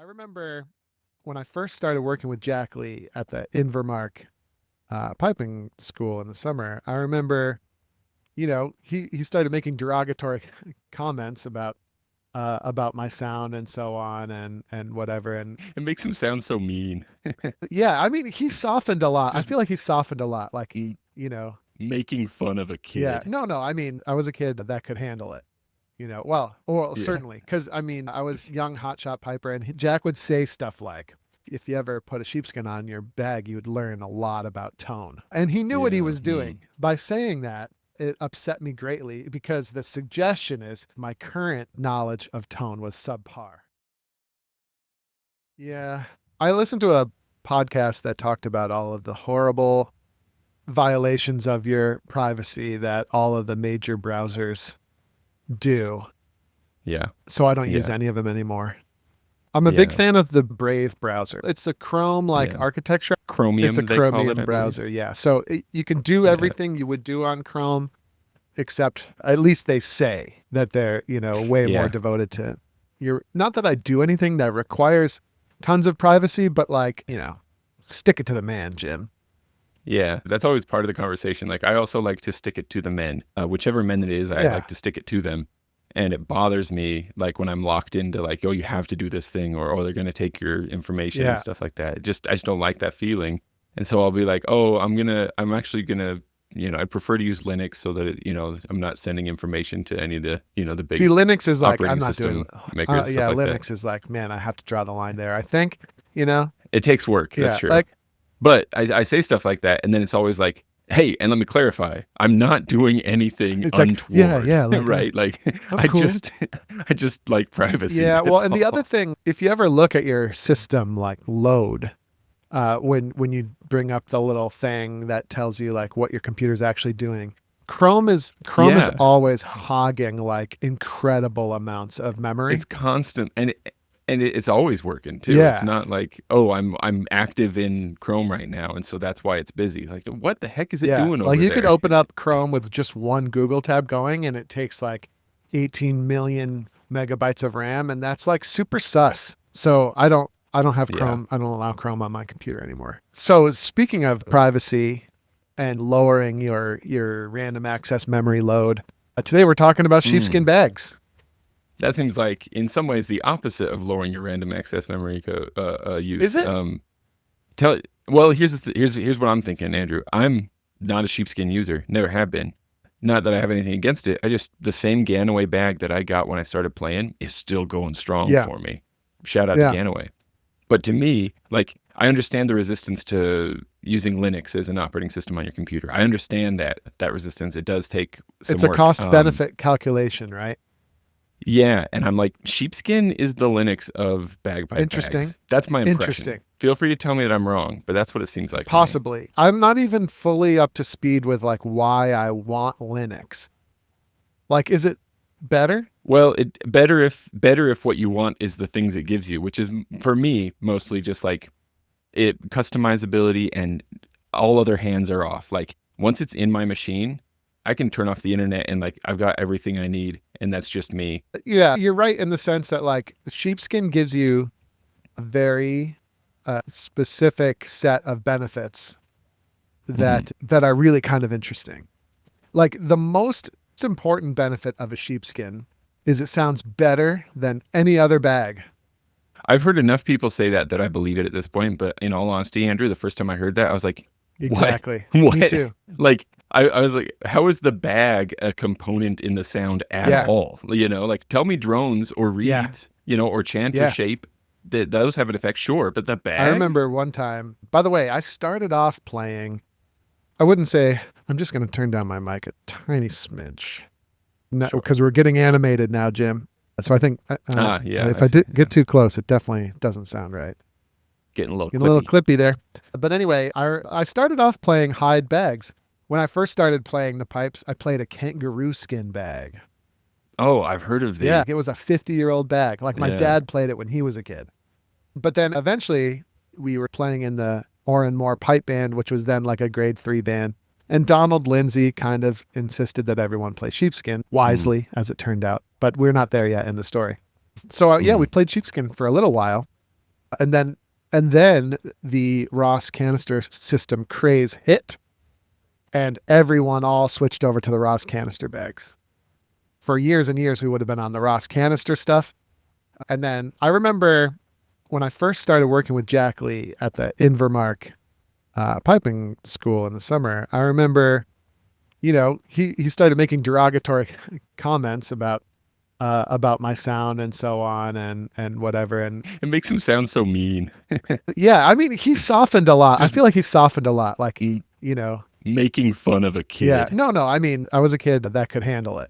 remember when I first started working with Jack Lee at the Invermark piping school in the summer. I remember, he started making derogatory comments about my sound and so on and whatever. And It makes him sound so mean. yeah, I mean, he softened a lot. I Just feel like he softened a lot. Like, m- you know, making fun of a yeah, kid. no, I mean, I was a kid that could handle it. Well, Yeah. certainly, because I mean, I was young hotshot piper, and Jack would say stuff like, "If you ever put a sheepskin on your bag, you would learn a lot about tone." And he knew what he Yeah. was doing by saying that. It upset me greatly because the suggestion is my current knowledge of tone was subpar. Yeah, I listened to a podcast that talked about all of the horrible violations of your privacy that all of the major browsers do. Yeah. So I don't use Yeah. any of them anymore. I'm a big Yeah. fan of the Brave browser. It's a Chrome like Yeah. architecture. It's a Chromium, they call it, Chromium I believe. browser. Yeah. So you can do Yeah. everything you would do on Chrome, except at least they say that they're, way more Yeah. devoted to your, not that I do anything that requires tons of privacy, but like, stick it to the man, Jim. Yeah. That's always part of the conversation. Like, I also like to stick it to the men. Whichever men it is, I Yeah. like to stick it to them. And it bothers me, like, when I'm locked into, like, oh, you have to do this thing, or, oh, they're going to take your information and Yeah. stuff like that. I just don't like that feeling. And so I'll be like, oh, I'm actually going to, I prefer to use Linux so that, I'm not sending information to any of the, the See, big Linux is like, I'm operating not doing, system makers, stuff yeah, like that. Linux is like, man, I have to draw the line there. I think, you know, It takes work. That's yeah, true. like, But I say stuff like that, and then it's always like, hey, and let me clarify, I'm not doing anything it's like, untoward, like, right? Like, I'm I cool. just, I just like privacy. Yeah, well, That's and the other all. thing, if you ever look at your system like load, when you bring up the little thing that tells you like what your computer's actually doing, Chrome is Yeah, always hogging like incredible amounts of memory. it's constant, and it's always working too. It's Yeah. not like, oh, I'm active in Chrome right now, and so that's why it's busy. Like, what the heck is it Yeah. doing Like over you could there? open up Chrome with just one Google tab going and it takes like 18 million megabytes of RAM and that's like super sus. So I don't have Yeah. Chrome. I don't allow Chrome on my computer anymore. So speaking of privacy and lowering your random access memory load, today we're talking about sheepskin Mm. bags. That seems like, in some ways, the opposite of lowering your random access memory Is use. it? Tell well, here's what I'm thinking, Andrew. I'm not a sheepskin user, never have been. Not that I have anything against it. I just the same Ganaway bag that I got when I started playing is still going strong Yeah. for me. Shout out to Yeah. Ganaway. But to me, like, I understand the resistance to using Linux as an operating system on your computer. I understand that resistance. It does take some It's a work. cost benefit calculation, right? Yeah, and I'm like, sheepskin is the Linux of bagpipe Interesting. bags. That's my impression. Interesting. Feel free to tell me that I'm wrong, but that's what it seems like to me. Possibly. I'm not even fully up to speed with like why I want Linux. Like, is it better? Well, it better if what you want is the things it gives you, which is for me mostly just like it customizability and all other hands are off. Like once it's in my machine, I can turn off the internet and like I've got everything I need and that's just me. Yeah, you're right in the sense that like sheepskin gives you a very specific set of benefits Mhm. that are really kind of interesting. Like the most important benefit of a sheepskin is it sounds better than any other bag. I've heard enough people say that I believe it at this point, but in all honesty, Andrew, the first time I heard that, I was like, what? Exactly. Me What? too. Like, I was like, how is the bag a component in the sound at Yeah. all? Like, tell me drones or Yeah. reeds, or chant or Yeah. shape. Those have an effect, sure, but the I bag? remember one time, by the way, I started off playing, I wouldn't say, I'm just going to turn down my mic a tiny smidge. No, Sure. because we're getting animated now, Jim. So I think Yeah, if I I see. did get too close, it definitely doesn't sound right. Getting a little Getting a little clippy. clippy there. But anyway, I started off playing hide bags. When I first started playing the pipes, I played a kangaroo skin bag. Oh, I've heard of Yeah, the, it was a 50-year-old bag. Like my yeah. dad played it when he was a kid. But then eventually we were playing in the Orrin Moore pipe band, which was then like a grade 3 band. And Donald Lindsay kind of insisted that everyone play sheepskin, Mm, wisely, as it turned out. But we're not there yet in the story. So yeah, we mm, played sheepskin for a little while. And then the Ross canister system craze hit, and everyone all switched over to the Ross canister bags. For years and years, we would have been on the Ross canister stuff. And then I remember when I first started working with Jack Lee at the Invermark piping school in the summer, I remember, he started making derogatory comments about my sound and so on and whatever. And It makes him sound so mean. yeah, I mean, he softened a lot. I Just feel like he softened a lot. Like, mm, you know, making fun of a yeah, kid. no. I mean, I was a kid that could handle it.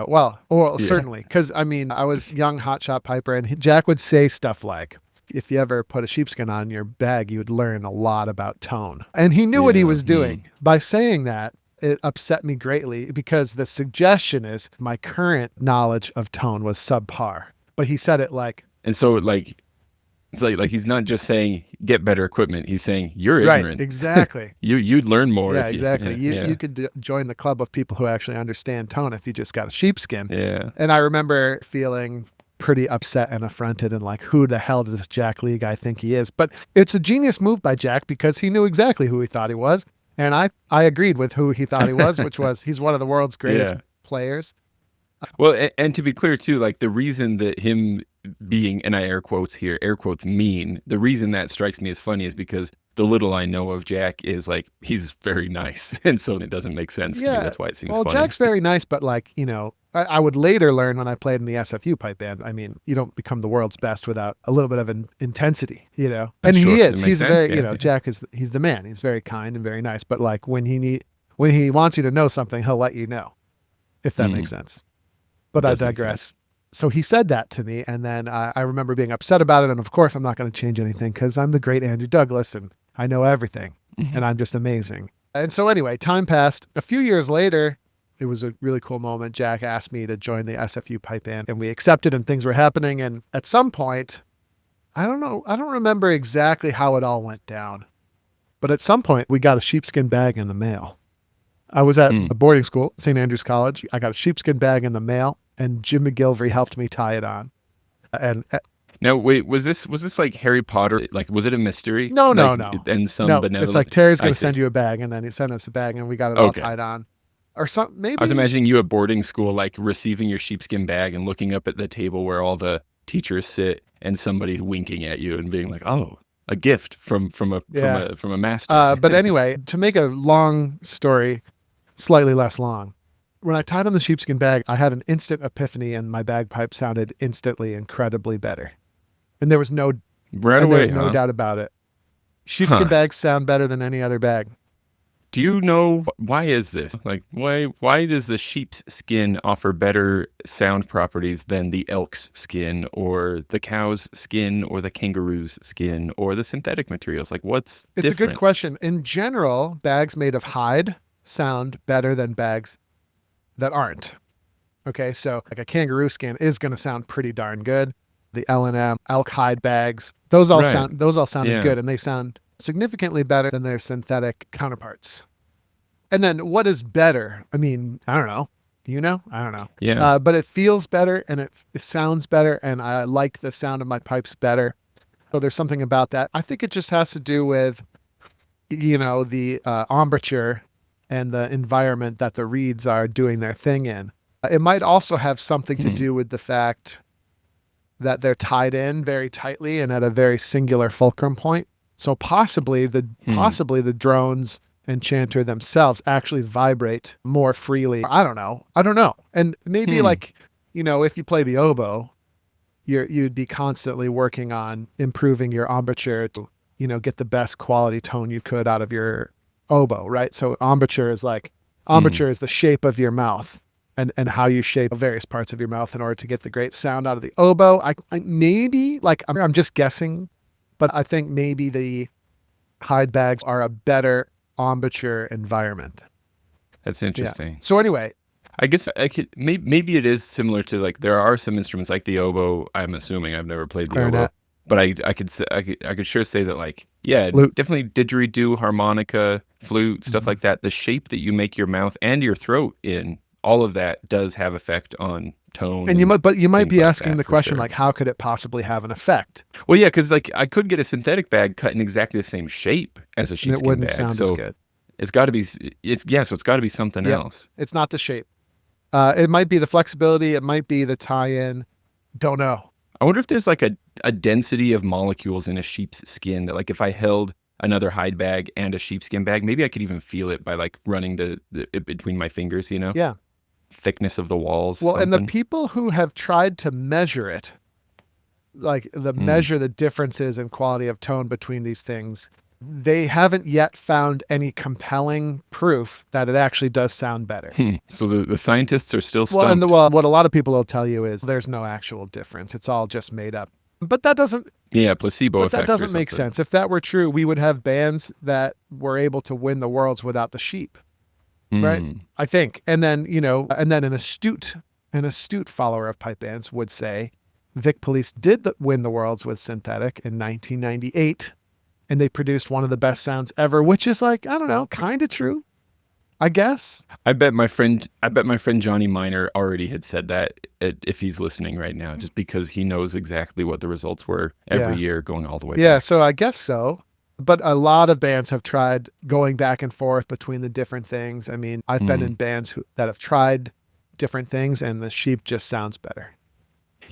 Well, or Yeah. certainly, because I mean, I was young hotshot piper, and Jack would say stuff like, "If you ever put a sheepskin on your bag, you would learn a lot about tone." And he knew what he Yeah. was doing by saying that. It upset me greatly because the suggestion is my current knowledge of tone was subpar, but he said it like, And so like it's like he's not just saying get better equipment. He's saying you're right, ignorant. exactly. You'd learn more Yeah, if exactly. yeah. You could join the club of people who actually understand tone if you just got a sheepskin. Yeah. And I remember feeling pretty upset and affronted and like, who the hell does this Jack Lee guy think he is? But it's a genius move by Jack because he knew exactly who he thought he was. And I agreed with who he thought he was, which was he's one of the world's greatest Yeah. players. Well, and to be clear too, like the reason that him being, and I air quotes here, air quotes mean, the reason that strikes me as funny is because the little I know of Jack is like, he's very nice. And so it doesn't make sense to me. Yeah. That's why it seems Well, funny. Jack's very nice, but like, I would later learn when I played in the SFU pipe band. I mean, you don't become the world's best without a little bit of intensity, And Sure, he it is. makes He's sense, very, yeah. Jack he's the man. He's very kind and very nice. But like when he wants you to know something, he'll let you know, if that makes sense. But I Does make digress. sense. So he said that to me, and then I remember being upset about it. And of course, I'm not going to change anything because I'm the great Andrew Douglas and I know everything, and I'm just amazing. And so anyway, time passed. A few years later, it was a really cool moment. Jack asked me to join the SFU pipe band, and we accepted, and things were happening. And at some point, I don't remember exactly how it all went down, but at some point, we got a sheepskin bag in the mail. I was at a boarding school, St. Andrews College. I got a sheepskin bag in the mail, and Jim McGilvery helped me tie it on. And Now, wait, was this like Harry Potter? Like, was it a mystery? no, Like, no. And some No, benevolent. it's like Terry's going I to see. send you a bag, and then he sent us a bag, and we got it all Okay. tied on. Or some maybe I was imagining you at boarding school, like receiving your sheepskin bag and looking up at the table where all the teachers sit, and somebody winking at you and being like, "Oh, a gift from a master." But anyway, to make a long story slightly less long, when I tied on the sheepskin bag, I had an instant epiphany, and my bagpipe sounded instantly incredibly better. And there was no Right and there away, was no huh? doubt about it. Sheepskin Huh. bags sound better than any other bag. Do you know why is this? Like, why does the sheep's skin offer better sound properties than the elk's skin or the cow's skin or the kangaroo's skin or the synthetic materials? Like, what's It's a different? good question. In general, bags made of hide sound better than bags that aren't. Okay, so like a kangaroo skin is going to sound pretty darn good. The L&M elk hide bags, those all Right. sounded Yeah. good, and they sound significantly better than their synthetic counterparts. And then what is better? I mean, I don't know. I don't know. Yeah. But it feels better, and it sounds better, and I like the sound of my pipes better. So there's something about that. I think it just has to do with, the embouchure and the environment that the reeds are doing their thing in. It might also have something to do with the fact that they're tied in very tightly and at a very singular fulcrum point. So possibly the drones and chanter themselves actually vibrate more freely. I don't know. And maybe if you play the oboe, you'd be constantly working on improving your embouchure to, get the best quality tone you could out of your oboe, right? So embouchure is the shape of your mouth and how you shape various parts of your mouth in order to get the great sound out of the oboe. I'm just guessing, but I think maybe the hide bags are a better embouchure environment. That's interesting. So anyway, I guess I could maybe it is similar to like there are some instruments like the oboe. I'm assuming I've never played the oboe, clarinet, but I could sure say that like yeah, flute. definitely didgeridoo, harmonica, flute, stuff Mhm. like that. The shape that you make your mouth and your throat in all of that does have effect on tone. And you might things be like asking that, the for question, sure. like, how could it possibly have an effect? Well, yeah, because like I could get a synthetic bag cut in exactly the same shape as a And it sheepskin wouldn't bag, sound as so good. it's got to be so it's got to be something Yep. else. It's not the shape. It might be the flexibility. It might be the tie-in. Don't know. I wonder if there's like a density of molecules in a sheep's skin that, like, if I held another hide bag and a sheepskin bag, maybe I could even feel it by like running it between my fingers, Yeah. thickness of the walls, Well, and the something. people who have tried to measure it, like Mm. measure the differences in quality of tone between these things, they haven't yet found any compelling proof that it actually does sound better. So the scientists are still Well, and stumped. what a lot of people will tell you is there's no actual difference. It's all just made up. But that doesn't Yeah, placebo but that effect or doesn't make something. sense. If that were true, we would have bands that were able to win the worlds without the sheep, right? Mm. I think. And then, an astute follower of pipe bands would say Vic Police did win the worlds with synthetic in 1998, and they produced one of the best sounds ever, which is like, I don't know, kind of true, I guess. I bet my friend Johnny Miner already had said that, if he's listening right now, just because he knows exactly what the results were every Yeah. year going all the way Yeah, back. so I guess so. But a lot of bands have tried going back and forth between the different things. I mean, I've been in bands that have tried different things, and the sheep just sounds better.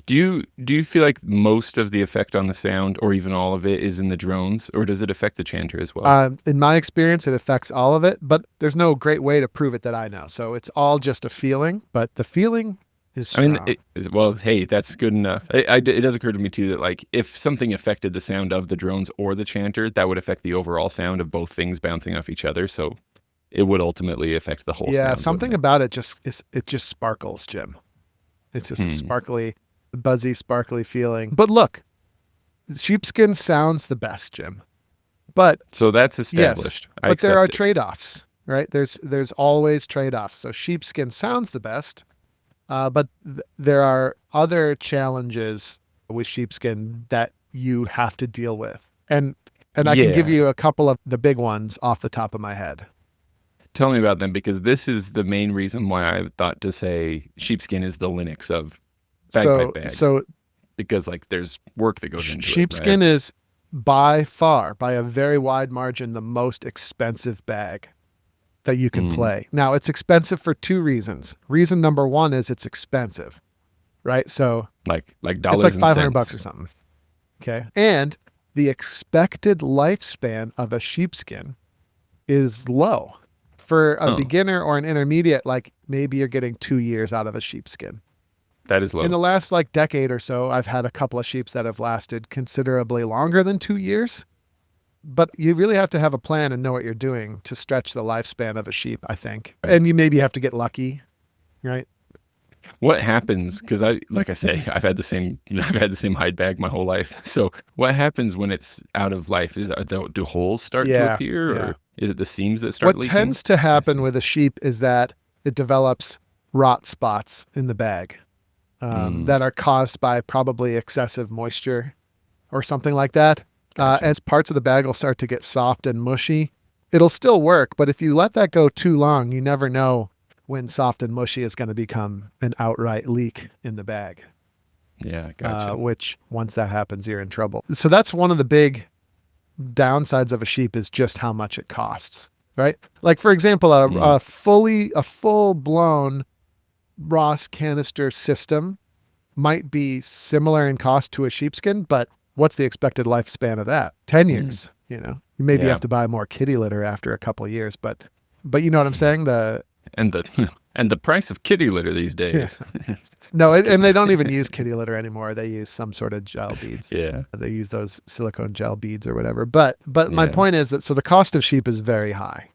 Do you feel like most of the effect on the sound, or even all of it, is in the drones, or does it affect the chanter as well? In my experience, it affects all of it, but there's no great way to prove it that I know. So it's all just a feeling, but the feeling is I mean, strong. well, hey, that's good enough. It does occur to me too that, like, if something affected the sound of the drones or the chanter, that would affect the overall sound of both things bouncing off each other. So it would ultimately affect the whole Yeah, sound, something wouldn't it? about it just sparkles, Jim. It's just a Hmm. sparkly, buzzy, sparkly feeling. But look, sheepskin sounds the best, Jim. But So that's yes, established. I but there are accept it. trade-offs, right? There's always trade-offs. So sheepskin sounds the best, but there are other challenges with sheepskin that you have to deal with, and I can give Yeah. you a couple of the big ones off the top of my head. Tell me about them, because this is the main reason why I thought to say sheepskin is the Linux of bagpipe So bags, so because like there's work that goes into it, right? sheepskin is by far, by a very wide margin, the most expensive bag that you can Mm. play. Now, it's expensive for two reasons. Reason number one is it's expensive, right? So Like it's like dollars and 500 bucks cents. or something. Okay. And the expected lifespan of a sheepskin is low. For a Oh, beginner or an intermediate, like maybe you're getting 2 years out of a sheepskin. that is In low. the last like decade or so, I've had a couple of sheeps that have lasted considerably longer than 2 years. But you really have to have a plan and know what you're doing to stretch the lifespan of a sheep, I think. And you maybe have to get lucky, right? What happens? Because like I say, I've had the same hide bag my whole life. So what happens when it's out of life? Do holes start to Yeah, appear, yeah. or is it the seams that start What leaking? tends to I happen see. with a sheep is that it develops rot spots in the bag Mm, that are caused by probably excessive moisture or something like that. gotcha. As parts of the bag will start to get soft and mushy, it'll still work. But if you let that go too long, you never know when soft and mushy is going to become an outright leak in the bag. Yeah, gotcha. Which once that happens, you're in trouble. So that's one of the big downsides of a sheep is just how much it costs, right? Like for example, Mm, a full blown Ross canister system might be similar in cost to a sheepskin, but what's the expected lifespan of that? 10 mm, years, you maybe yeah, have to buy more kitty litter after a couple of years, but you know what I'm saying? and the and the price of kitty litter these Yeah. days. No, Just and kidding. they don't even use kitty litter anymore. They use some sort of gel beads. Yeah, They use those silicone gel beads or whatever. But my yeah. point is that so the cost of sheep is very high.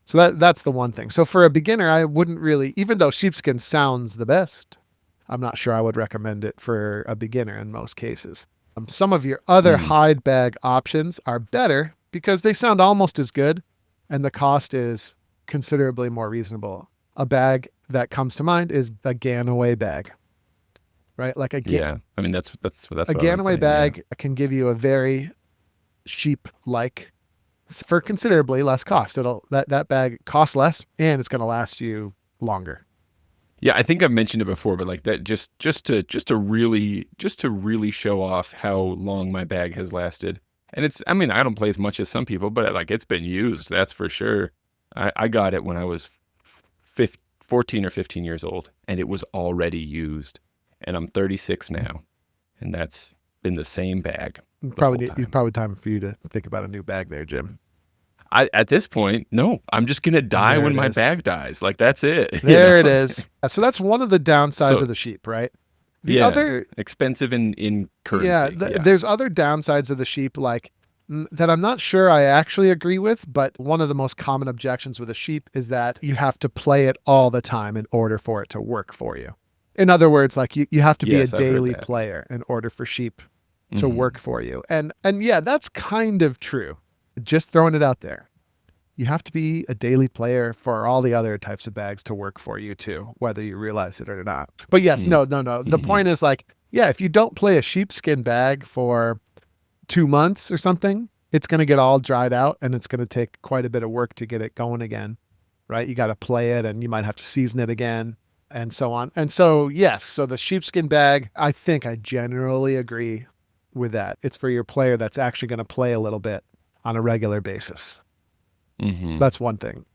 So that's the one thing. So for a beginner, I wouldn't really, even though sheepskin sounds the best, I'm not sure I would recommend it for a beginner in most cases. Some of your other Mm, hide bag options are better because they sound almost as good and the cost is considerably more reasonable. A bag that comes to mind is a Ganaway bag, right? Like yeah. I mean, that's a what I would Ganaway think. Yeah. bag can give you a very sheep-like for considerably less cost. That bag costs less and it's going to last you longer. Yeah, I think I've mentioned it before, but like that just to really show off how long my bag has lasted. And I mean, I don't play as much as some people, but like it's been used, that's for sure. I got it when I was 14 or 15 years old, and it was already used. And I'm 36 now, and that's been the same bag the whole time. Probably time for you to think about a new bag there, Jim. At this point, no, I'm just gonna die There when it my is. bag dies. Like that's it, There it is. So that's one of the downsides So of the sheep, right? The yeah, other, expensive in yeah, currency. Yeah. there's other downsides of the sheep, like that I'm not sure I actually agree with, but one of the most common objections with a sheep is that you have to play it all the time in order for it to work for you. In other words, like you have to be a Yes, I've heard daily that. player in order for sheep to Hmm. work for you. And yeah, that's kind of true. Just throwing it out there. You have to be a daily player for all the other types of bags to work for you too, whether you realize it or not. But yes, Mm. no. The Hmm. point is like, yeah, if you don't play a sheepskin bag for 2 months or something, it's going to get all dried out and it's going to take quite a bit of work to get it going again, right? You got to play it and you might have to season it again and so on. And so, yes, so the sheepskin bag, I think I generally agree with that. It's for your player that's actually going to play a little bit on a regular basis. Hmm. So that's one thing.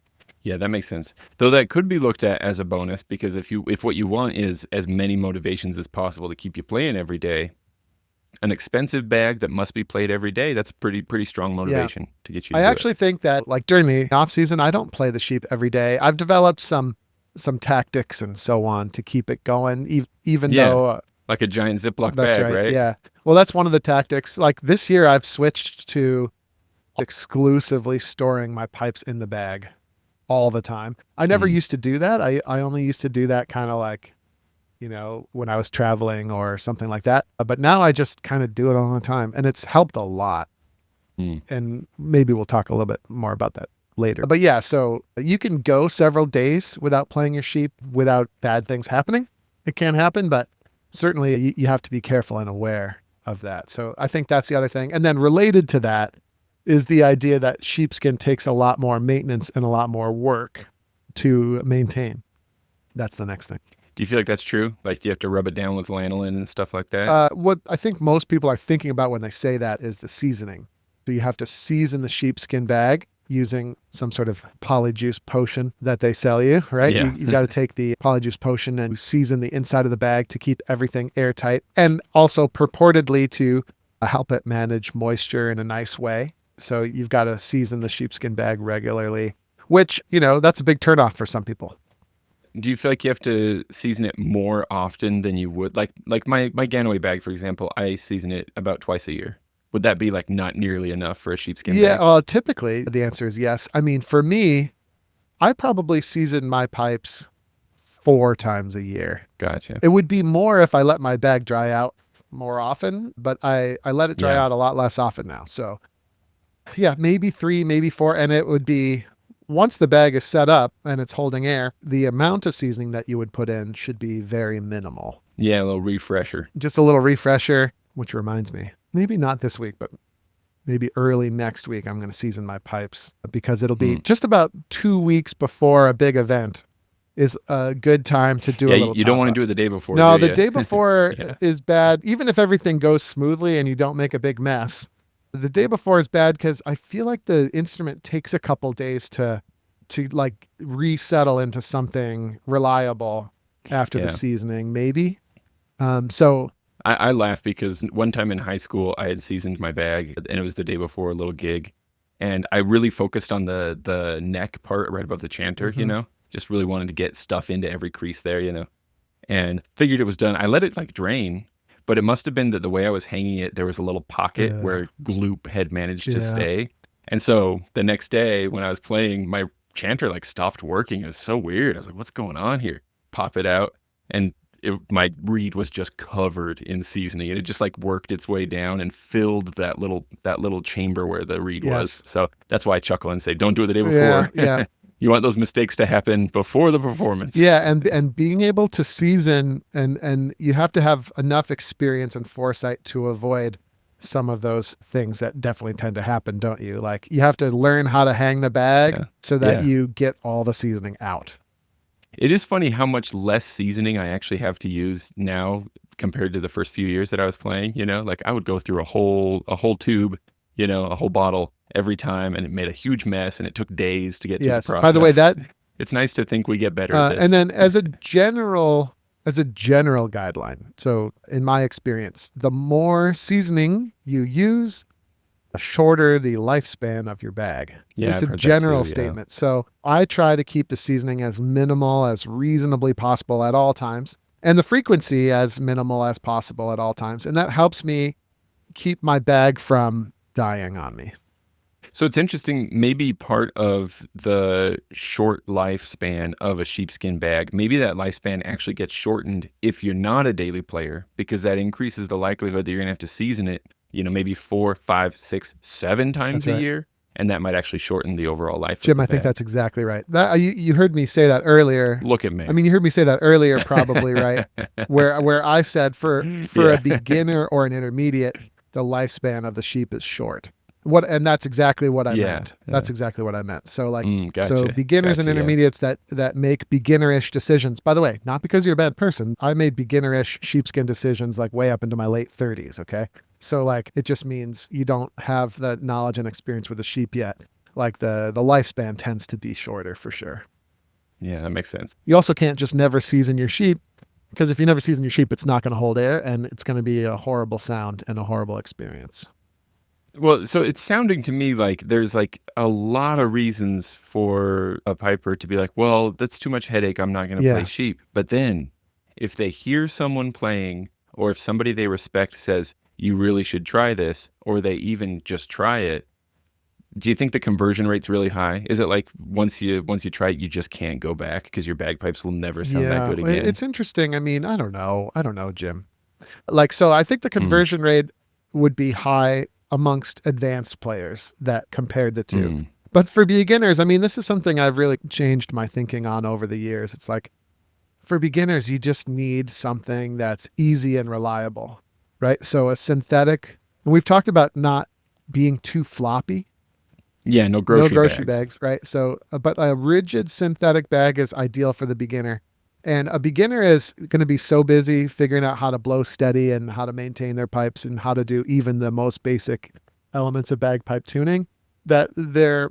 Yeah, that makes sense. Though that could be looked at as a bonus because if what you want is as many motivations as possible to keep you playing every day, an expensive bag that must be played every day, that's pretty strong Yeah. motivation to get you I to do it. actually think that like during the off season, I don't play the sheep every day. I've developed some tactics and so on to keep it going, even Yeah, though like a giant Ziploc that's bag, right. right? Yeah. Well, that's one of the tactics. Like this year, I've switched to exclusively storing my pipes in the bag all the time. I never Mm. used to do that. I only used to do that kind of like, when I was traveling or something like that. But now I just kind of do it all the time and it's helped a lot. Mm. And maybe we'll talk a little bit more about that later. But yeah, so you can go several days without playing your sheep without bad things happening. It can happen, but certainly you have to be careful and aware of that. So I think that's the other thing. And then related to that is the idea that sheepskin takes a lot more maintenance and a lot more work to maintain. That's the next thing. Do you feel like that's true? Like, do you have to rub it down with lanolin and stuff like that? What I think most people are thinking about when they say that is the seasoning. So you have to season the sheepskin bag using some sort of polyjuice potion that they sell you, right? Yeah. You've got to take the polyjuice potion and season the inside of the bag to keep everything airtight and also purportedly to help it manage moisture in a nice way. So you've got to season the sheepskin bag regularly, which, that's a big turnoff for some people. Do you feel like you have to season it more often than you would? Like my Ganaway bag, for example, I season it about twice a year. Would that be like not nearly enough for a sheepskin Yeah, bag? well, typically the answer is yes. I mean, for me, I probably season my pipes 4 times a year. Gotcha. It would be more if I let my bag dry out more often, but I let it dry Yeah. out a lot less often now. So yeah, maybe 3, maybe 4. And it would be once the bag is set up and it's holding air, the amount of seasoning that you would put in should be very minimal. Yeah, a little refresher. Just a little refresher, which reminds me, maybe not this week, but maybe early next week, I'm going to season my pipes because it'll be just about 2 weeks before a big event is a good time to do Yeah, a little you don't top want to up. do it the day before, No, do the you? day before Yeah. is bad. Even if everything goes smoothly and you don't make a big mess, the day before is bad because I feel like the instrument takes a couple days to like resettle into something reliable after the Yeah. seasoning, maybe. So I laugh because one time in high school, I had seasoned my bag, and it was the day before a little gig, and I really focused on the neck part right above the chanter, Mhm. just really wanted to get stuff into every crease there, and figured it was done. I let it like drain, but it must have been that the way I was hanging it, there was a little pocket Yeah. where gloop had managed to Yeah. stay. And so the next day when I was playing, my chanter like stopped working. It was so weird. I was like, what's going on here? Pop it out. And my reed was just covered in seasoning. And it just like worked its way down and filled that little chamber where the reed was. Yes. So that's why I chuckle and say, don't do it the day Yeah, before. yeah. You want those mistakes to happen before the performance. Yeah, and being able to season and you have to have enough experience and foresight to avoid some of those things that definitely tend to happen, don't you? Like you have to learn how to hang the bag Yeah. so that Yeah. you get all the seasoning out. It is funny how much less seasoning I actually have to use now compared to the first few years that I was playing, like I would go through a whole tube, a whole bottle every time, and it made a huge mess and it took days to get through the Yes. By the way, process. It's nice to think we get better at and this. then as a general guideline, so in my experience, the more seasoning you use, the shorter the lifespan of your bag. Yeah, It's I've a heard that general too, yeah. statement. So I try to keep the seasoning as minimal as reasonably possible at all times, and the frequency as minimal as possible at all times. And that helps me keep my bag from dying on me. So it's interesting, maybe part of the short lifespan of a sheepskin bag, maybe that lifespan actually gets shortened if you're not a daily player, because that increases the likelihood that you're going to have to season it, maybe 4, 5, 6, 7 times That's a right. year. And that might actually shorten the overall life Jim, of I the think bag. that's exactly right. You heard me say that earlier. Look at me. I mean, you heard me say that earlier, probably, right? Where I said for Yeah. a beginner or an intermediate, the lifespan of the sheep is short. And that's exactly what I Yeah, meant. That's exactly what I meant. So so Gotcha. beginners and Gotcha, yeah. intermediates that make beginner-ish decisions. By the way, not because you're a bad person. I made beginner-ish sheepskin decisions like way up into my late 30s, okay? So like it just means you don't have the knowledge and experience with the sheep yet. Like the lifespan tends to be shorter for sure. Yeah, that makes sense. You also can't just never season your sheep, because if you never season your sheep, it's not going to hold air and it's going to be a horrible sound and a horrible experience. Well, so it's sounding to me like there's like a lot of reasons for a piper to be like, well, that's too much headache. I'm not going to Yeah. play sheep. But then if they hear someone playing, or if somebody they respect says, you really should try this, or they even just try it, do you think the conversion rate's really high? Is it like once you try it, you just can't go back because your bagpipes will never sound that good again? It's interesting. I mean, I don't know, Jim. Like, so I think the conversion rate would be high amongst advanced players that compared the two. But for beginners, I mean, this is something I've really changed my thinking on over the years. It's like for beginners, you just need something that's easy and reliable, right? So a synthetic, and we've talked about not being too floppy. Yeah, no grocery bags, right? So, but a rigid synthetic bag is ideal for the beginner. And a beginner is going to be so busy figuring out how to blow steady and how to maintain their pipes and how to do even the most basic elements of bagpipe tuning that the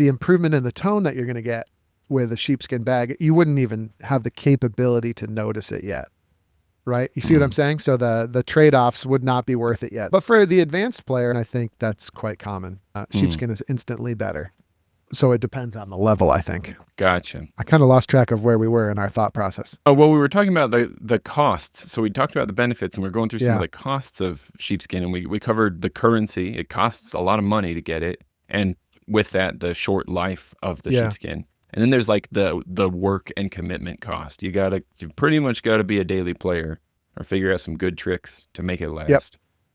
improvement in the tone that you're going to get with a sheepskin bag, you wouldn't even have the capability to notice it yet. Right? You see what I'm saying? So the trade-offs would not be worth it yet. But for the advanced player, I think that's quite common. Sheepskin is instantly better. So it depends on the level, I think. Gotcha. I kind of lost track of where we were in our thought process. Oh, well, we were talking about the costs. So we talked about the benefits, and we're going through some Yeah. of the costs of sheepskin, and we covered the currency. It costs a lot of money to get it, and with that, the short life of the Yeah. sheepskin. And then there's like the work and commitment cost. You pretty much gotta be a daily player or figure out some good tricks to make it last.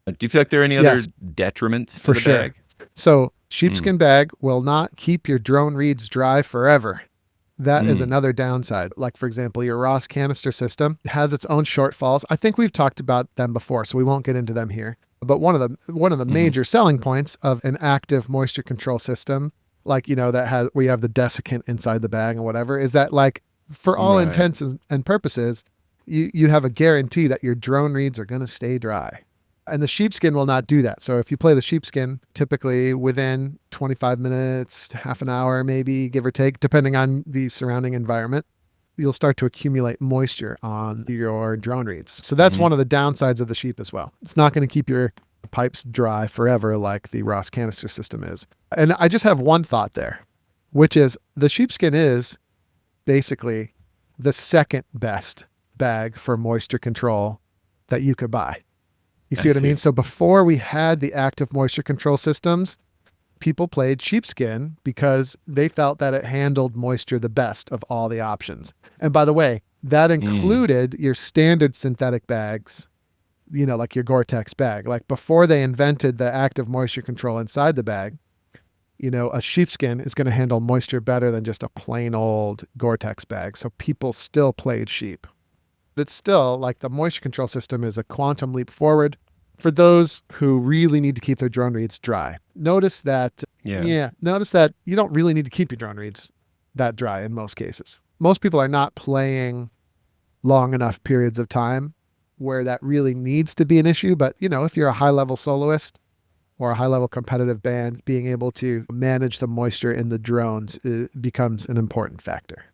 Yep. Do you feel like there are any other Yes. detriments to For the sure. bag? So sheepskin bag will not keep your drone reeds dry forever. That is another downside. Like, for example, your Ross canister system has its own shortfalls. I think we've talked about them before, so we won't get into them here. But one of the major selling points of an active moisture control system, like, we have the desiccant inside the bag and whatever, is that like for all Right. intents and purposes, you have a guarantee that your drone reeds are going to stay dry. And the sheepskin will not do that. So if you play the sheepskin, typically within 25 minutes to half an hour, maybe give or take, depending on the surrounding environment, you'll start to accumulate moisture on your drone reeds. So that's one of the downsides of the sheep as well. It's not going to keep your pipes dry forever like the Ross canister system is. And I just have one thought there, which is the sheepskin is basically the second best bag for moisture control that you could buy. You see what I mean? So before we had the active moisture control systems, people played sheepskin because they felt that it handled moisture the best of all the options. And by the way, that included your standard synthetic bags, like your Gore-Tex bag. Like before they invented the active moisture control inside the bag, a sheepskin is going to handle moisture better than just a plain old Gore-Tex bag. So people still played sheep. It's still like the moisture control system is a quantum leap forward for those who really need to keep their drone reeds dry. Notice that you don't really need to keep your drone reeds that dry in most cases. Most people are not playing long enough periods of time where that really needs to be an issue. But, if you're a high level soloist or a high level competitive band, being able to manage the moisture in the drones becomes an important factor.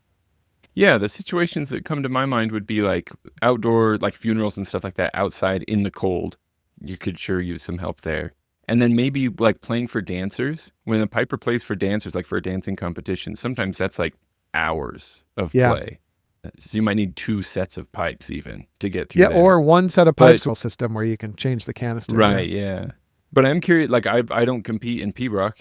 Yeah, the situations that come to my mind would be like outdoor, like funerals and stuff like that, outside in the cold. You could sure use some help there. And then maybe like playing for dancers. When a piper plays for dancers, like for a dancing competition, sometimes that's like hours of Yeah. play. So you might need 2 sets of pipes even to get through Yeah, that. or one set of pipes system where you can change the canisters. Right, yeah. But I'm curious, like I don't compete in P-Rock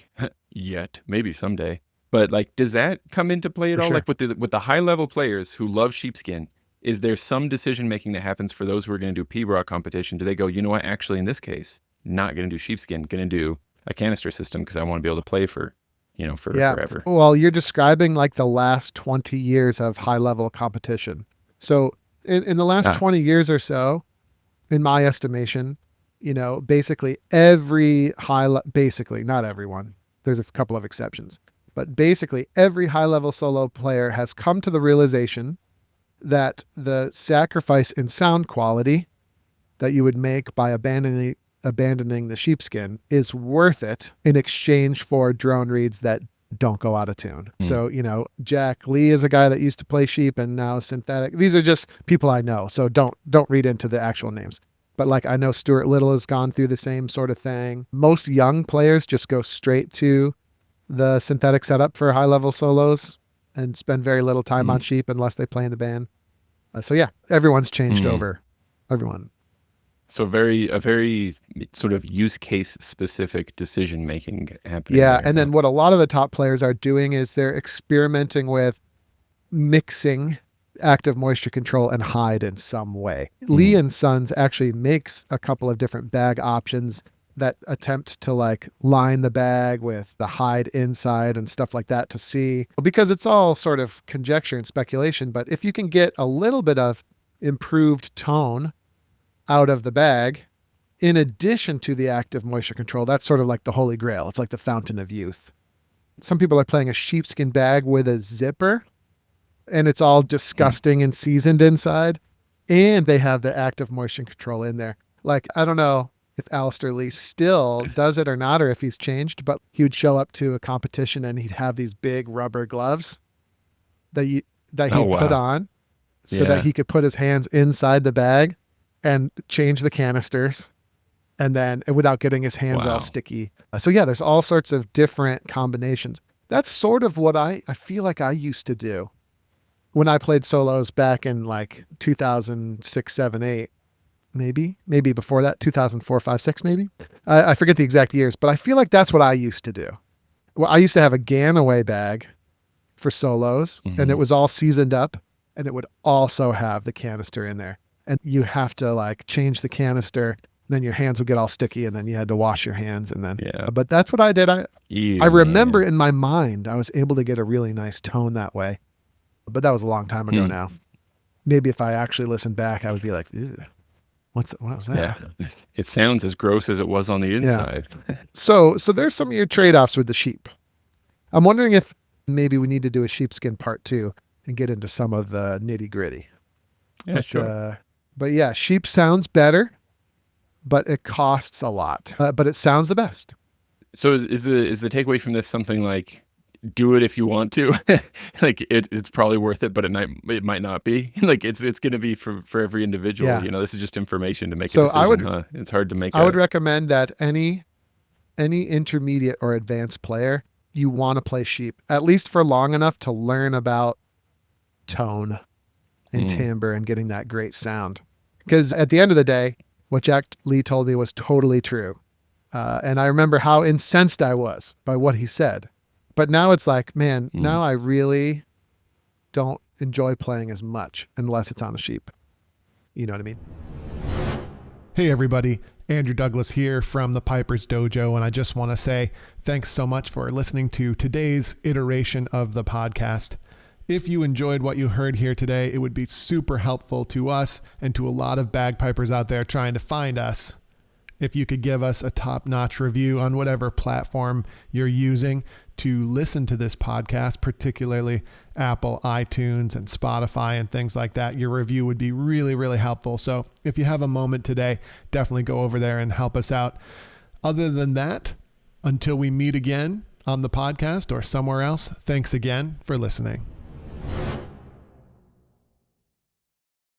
yet, maybe someday. But like, does that come into play at For all? sure. Like with the high level players who love sheepskin, is there some decision making that happens for those who are going to do P-Rock competition? Do they go, you know what, actually in this case, not going to do sheepskin, going to do a canister system because I want to be able to play for forever. Well, you're describing like the last 20 years of high level competition. So in the last 20 years or so, in my estimation, basically every basically not everyone, there's a couple of exceptions, but basically every high level solo player has come to the realization that the sacrifice in sound quality that you would make by abandoning the sheepskin is worth it in exchange for drone reeds that don't go out of tune. So, Jack Lee is a guy that used to play sheep and now synthetic. These are just people I know. So don't read into the actual names. But like I know Stuart Little has gone through the same sort of thing. Most young players just go straight to the synthetic setup for high level solos and spend very little time on sheep unless they play in the band. So yeah, everyone's changed over. Everyone. So a very sort of use case specific decision making happening. Yeah, there. and then what a lot of the top players are doing is they're experimenting with mixing active moisture control and hide in some way. Lee and Sons actually makes a couple of different bag options that attempt to like line the bag with the hide inside and stuff like that to see, because it's all sort of conjecture and speculation. But if you can get a little bit of improved tone out of the bag, in addition to the active moisture control, that's sort of like the holy grail. It's like the fountain of youth. Some people are playing a sheepskin bag with a zipper, and it's all disgusting and seasoned inside, and they have the active moisture control in there. Like, I don't know if Alistair Lee still does it or not, or if he's changed, but he would show up to a competition and he'd have these big rubber gloves that he'd put on so that he could put his hands inside the bag and change the canisters, and then without getting his hands all sticky. So yeah, there's all sorts of different combinations. That's sort of what I feel like I used to do when I played solos back in like 2006, 7, 8, maybe before that, 2004, 5, 6, maybe. I forget the exact years, but I feel like that's what I used to do. Well, I used to have a Ganaway bag for solos, and it was all seasoned up, and it would also have the canister in there. And you have to like change the canister, then your hands would get all sticky, and then you had to wash your hands. And then, but that's what I did. I remember in my mind, I was able to get a really nice tone that way, but that was a long time ago now. Maybe if I actually listened back, I would be like, what was that? Yeah. It sounds as gross as it was on the inside. Yeah. So there's some of your trade-offs with the sheep. I'm wondering if maybe we need to do a sheepskin part 2 and get into some of the nitty gritty. Yeah, sure. But yeah, sheep sounds better, but it costs a lot. But it sounds the best. So is the takeaway from this something like, do it if you want to? Like it's probably worth it, but it might not be. Like it's going to be for every individual. Yeah. This is just information to make a So decision. It's hard to make. I would recommend that any intermediate or advanced player, you want to play sheep at least for long enough to learn about tone and timbre and getting that great sound. Because at the end of the day, what Jack Lee told me was totally true. And I remember how incensed I was by what he said. But now it's like, man, now I really don't enjoy playing as much unless it's on a sheep. You know what I mean? Hey, everybody. Andrew Douglas here from the Piper's Dojo. And I just want to say thanks so much for listening to today's iteration of the podcast. If you enjoyed what you heard here today, it would be super helpful to us and to a lot of bagpipers out there trying to find us if you could give us a top-notch review on whatever platform you're using to listen to this podcast, particularly Apple, iTunes, and Spotify and things like that. Your review would be really, really helpful. So if you have a moment today, definitely go over there and help us out. Other than that, until we meet again on the podcast or somewhere else, thanks again for listening.